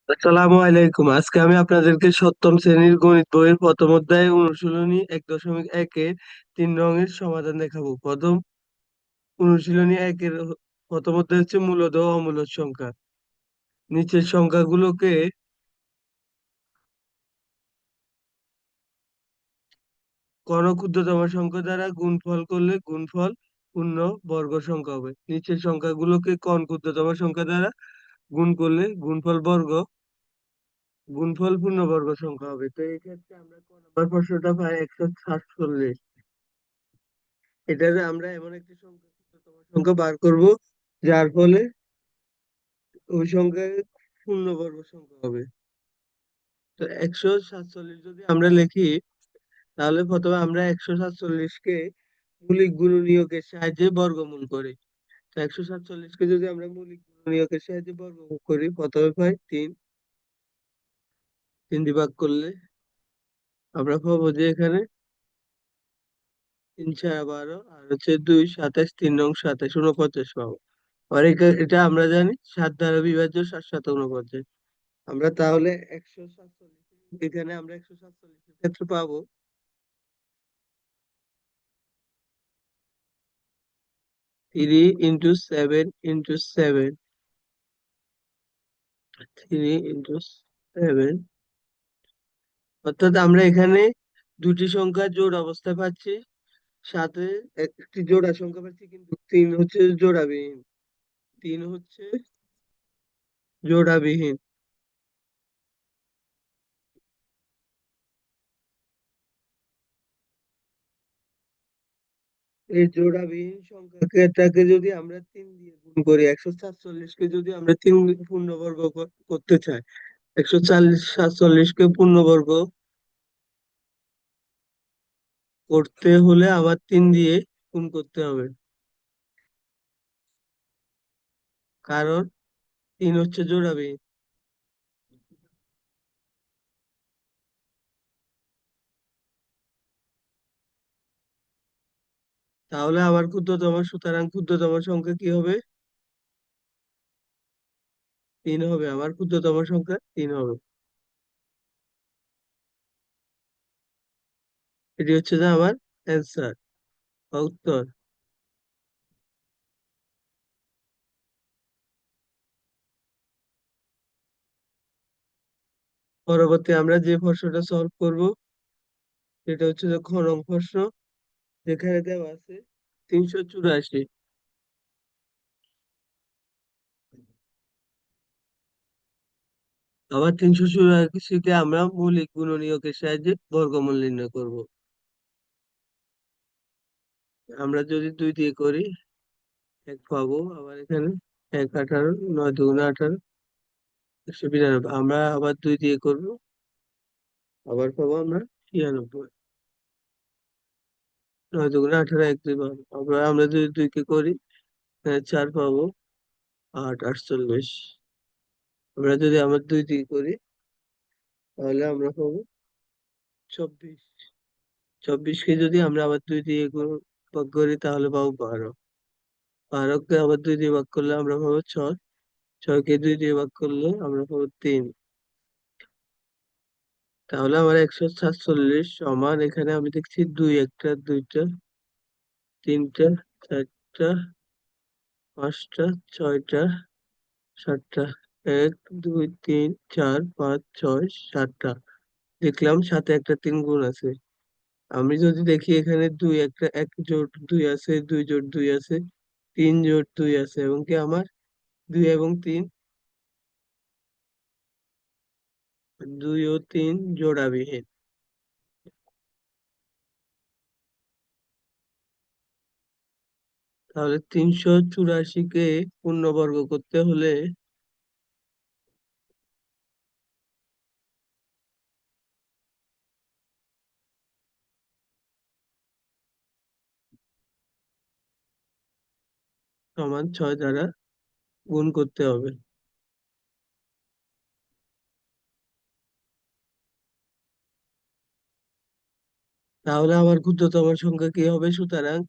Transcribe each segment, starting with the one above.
আসসালামু আলাইকুম। আজকে আমি আপনাদেরকে সপ্তম শ্রেণীর গণিত বইয়ের প্রথম অধ্যায় অনুশীলনী 1.1-এর 3 নংয়ের সমাধান দেখাবো। প্রথম অনুশীলনী 1-এর প্রথম অধ্যায় হচ্ছে মূলদ ও অমূলদ সংখ্যা। নিচের সংখ্যাগুলোকে কোন ক্ষুদ্রতম সংখ্যা দ্বারা গুণফল করলে গুণফল পূর্ণ বর্গ সংখ্যা হবে। নিচের সংখ্যাগুলোকে কোন ক্ষুদ্রতম সংখ্যা দ্বারা গুণ করলে গুণফল পূর্ণবর্গ সংখ্যা হবে। তো এই ক্ষেত্রে আমরা ক নম্বর প্রশ্নটা পাই 147। এটাতে আমরা এমন একটি সংখ্যা ক্ষুদ্রতম সংখ্যা বার করব যার ফলে ওই সংখ্যায় পূর্ণবর্গ সংখ্যা হবে। তো 147 যদি আমরা লিখি, তাহলে প্রথমে আমরা 147-কে মৌলিক গুণনীয়কের সাহায্যে বর্গমূল করি। তো 147-কে যদি আমরা মৌলিক গুণনীয়কের সাহায্যে বর্গমূল করি, প্রথমে পাই 3। 3 দিয়ে ভাগ করলে আমরা পাবো যে এখানে 3 4 12 আর হচ্ছে 2 27, 3 নং 27, 49 পাবো। আর এটা আমরা জানি 7 দ্বারা বিভাজ্য, 7 7 49। আমরা তাহলে 147, এখানে আমরা 147 ক্ষেত্রে পাবো 3 × 7 × 7, 3 × 7, অর্থাৎ আমরা এখানে দুটি সংখ্যা জোড় অবস্থায় পাচ্ছি, সাথে একটি জোড়া সংখ্যা পাচ্ছি, কিন্তু 3 হচ্ছে জোড়াবিহীন। 3 হচ্ছে জোড়াবিহীন। এই জোড়াবিহীন সংখ্যাটাকে যদি আমরা 3 দিয়ে গুণ করি, 147-কে যদি আমরা 3 দিয়ে পূর্ণবর্গ করতে চাই, 147-কে পূর্ণবর্গ করতে হলে আবার 3 দিয়ে গুণ করতে হবে, কারণ 3 হচ্ছে জোড়াবিহীন। তাহলে আবার সুতরাং ক্ষুদ্রতম সংখ্যা কি হবে? 3 হবে। আমার ক্ষুদ্রতম সংখ্যা 3 হবে। এটি হচ্ছে যে আমার অ্যান্সার বা উত্তর। পরবর্তী আমরা যে প্রশ্নটা সলভ করব সেটা হচ্ছে যে খ নং প্রশ্ন, যেখানে দেওয়া আছে 384। আবার 384-কে আমরা মৌলিক গুণনীয়কের সাহায্যে বর্গমূল নির্ণয় করব। আমরা যদি 2 দিয়ে করি 1 পাবো। আবার এখানে 1 18, 9 2 18, 192। আমরা আবার 2 দিয়ে করব, আবার পাবো আমরা 96। 9 2 18, 1 2 পাবো। আবার আমরা যদি 2 কে করি, 4 পাবো। 8 48। আমরা যদি আবার 2 দিয়ে করি, তাহলে আমরা পাবো 24। 24-কে যদি আমরা আবার 2 দিয়ে ভাগ করি, তাহলে পাবো 12। 12-কে আবার 2 দিয়ে ভাগ করলে আমরা পাবো 6। 6-কে 2 দিয়ে ভাগ করলে আমরা পাবো 3। তাহলে আমার 147 সমান, এখানে আমি দেখছি 2 একটা, 2টা, 3টা, 4টা, 5টা, 6টা, 7টা, 1 2 3 4 5 6 7টা। দেখলাম সাথে একটা 3 গুণ আছে। আমি যদি দেখি এখানে 2 একটা, 1 জোট 2 আছে, 2 জোট 2 আছে, 3 জোট 2 আছে, এবং কি আমার 2 এবং 3, 2 ও 3 জোড়াবিহীন। তাহলে 384-কে পূর্ণবর্গ করতে হলে সমান 6 দ্বারা গুণ করতে হবে। তাহলে আমার ক্ষুদ্রতম সংখ্যা কি হবে? সুতরাং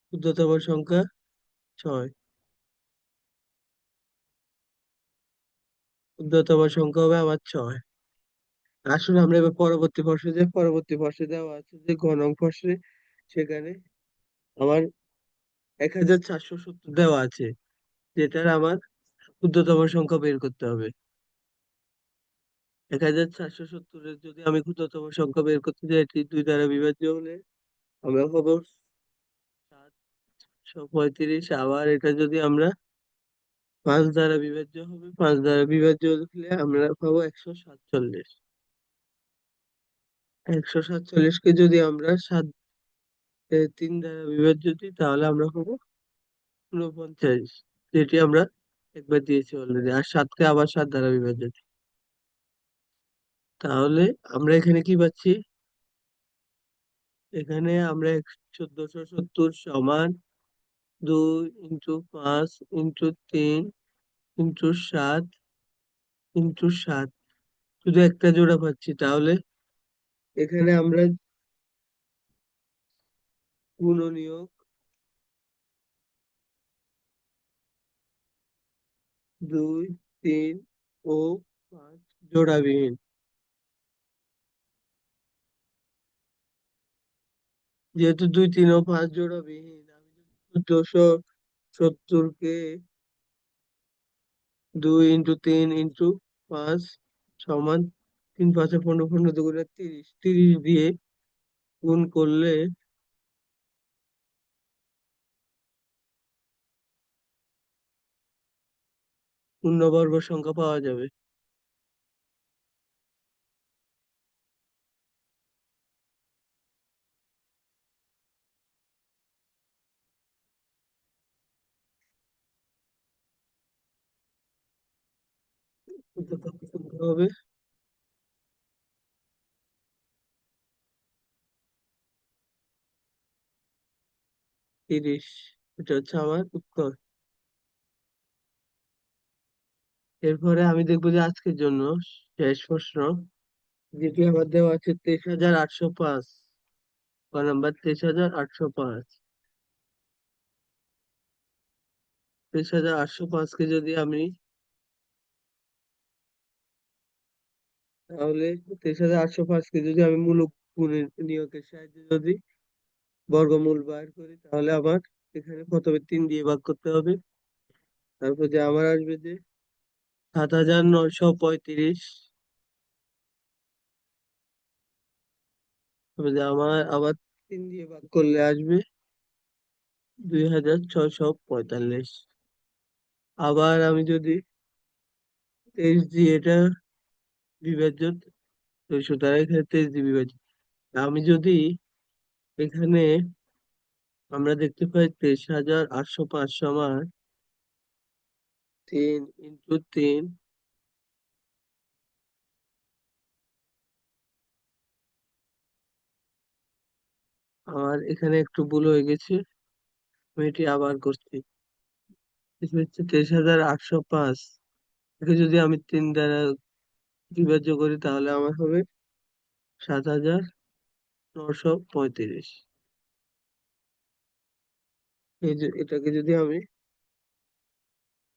ক্ষুদ্রতম সংখ্যা 6। ক্ষুদ্রতম সংখ্যা হবে আমার 6। আসলে আমরা এবার পরবর্তী প্রশ্নে যাই। পরবর্তী প্রশ্নে দেওয়া আছে যে গ নং প্রশ্নে, সেখানে আমার 1470 দেওয়া আছে, যেটার আমার ক্ষুদ্রতম সংখ্যা বের করতে হবে। 1470-এর যদি আমি ক্ষুদ্রতম সংখ্যা বের করতে যাই, এটি 2 দ্বারা বিভাজ্য হলে আমরা পাবো 735। আবার এটা যদি আমরা 5 দ্বারা বিভাজ্য হবে, 5 দ্বারা বিভাজ্য হলে আমরা পাবো 147। 147কে যদি আমরা 3 দ্বারা বিভাজ্য দিই, তাহলে আমরা পাবো 49, যেটি আমরা একবার দিয়েছি অলরেডি। আর 7কে আবার 7 দ্বারা বিভাজ্য দিই, তাহলে আমরা এখানে কি পাচ্ছি? এখানে আমরা 1470 সমান 2 × 5 × 3 × 7 শুধু একটা জোড়া পাচ্ছি। তাহলে এখানে আমরা গুণনীয়ক 2, 3 ও 5 জোড়াবিহীন, যেহেতু 2, 3 ও 5 জোড়াবিহীন, আমি যদি 1470-কে 2 × 3 × 5 সমান 3 × 5 = 15, 15 × 2 = 30, 30 দিয়ে গুণ করলে পূর্ণবর্গ সংখ্যা পাওয়া যাবে। এটা কত সংখ্যা হবে? 30। এটা হচ্ছে আমার উত্তর। এরপরে আমি দেখবো যে আজকের জন্য শেষ প্রশ্ন, যেটি আমার দেওয়া আছে 23,805। ক নাম্বার 23,805। 23,805কে যদি আমি, তাহলে 23,805কে যদি আমি মূলক নিয়কের সাহায্যে যদি বর্গমূল বার করি, তাহলে আমার এখানে প্রথমে 3 দিয়ে ভাগ করতে হবে। তারপর যে আমার আসবে যে 7,935। তারপর যে আমার আবার 3 দিয়ে ভাগ করলে আসবে 2,645। আবার আমি যদি 23 দিয়ে এটা বিভাজ্য, তো সুতরাং এখানে 23 দিয়ে বিভাজ্য। আমি যদি এখানে, আমরা দেখতে পাই 23,805 সমান 3 × 3। আমার এখানে একটু ভুল হয়ে গেছে, আমি এটি আবার করছি। এটা হচ্ছে 23,805, একে যদি আমি 3 দ্বারা বিভাজ্য করি, তাহলে আমার হবে 7,935। এই যে এটাকে যদি আমি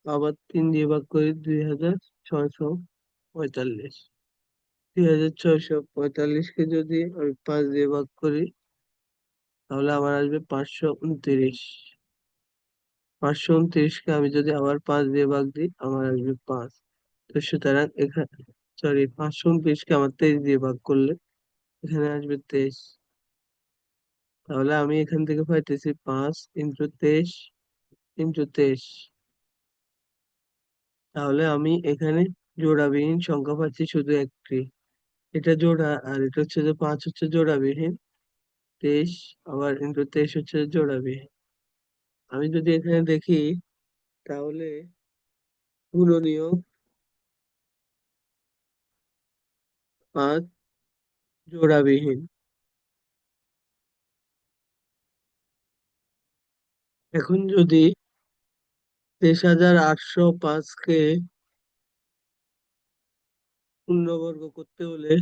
আবার 3 দিয়ে ভাগ করি, 2,645। 2,645কে যদি আমি 5 দিয়ে ভাগ করি, তাহলে আমার আসবে 529। 529কে আমি যদি আবার 5 দিয়ে ভাগ দিই, আমার আসবে 5। তো সুতরাং এখানে, সরি, 529কে আমার 23 দিয়ে ভাগ করলে এখানে আসবে 23। তাহলে আমি এখান থেকে পাইতেছি 5 × 23 × 23। তাহলে আমি এখানে জোড়াবিহীন সংখ্যা পাচ্ছি শুধু একটি, এটা জোড়া, আর এটা হচ্ছে যে 5 হচ্ছে জোড়াবিহীন। 23 আবার × 23 হচ্ছে জোড়াবিহীন। আমি যদি এখানে দেখি, তাহলে গুণনীয়ক 5 জোড়াবিহীন। এখন যদি 23,805কে পূর্ণবর্গ করতে হলে,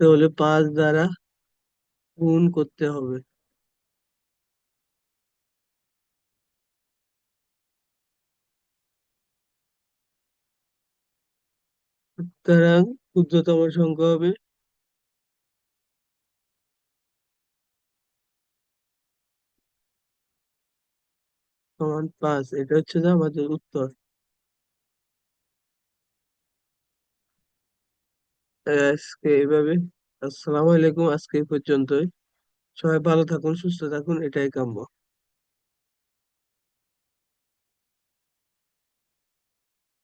তাহলে 5 দ্বারা গুণ করতে হবে। সুতরাং ক্ষুদ্রতম সংখ্যা হবে সমান 5। এটা হচ্ছে যে আমাদের উত্তর। আজকে এইভাবে। আসসালামু আলাইকুম, আজকে এই পর্যন্তই। সবাই ভালো থাকুন, সুস্থ থাকুন, এটাই কাম্য।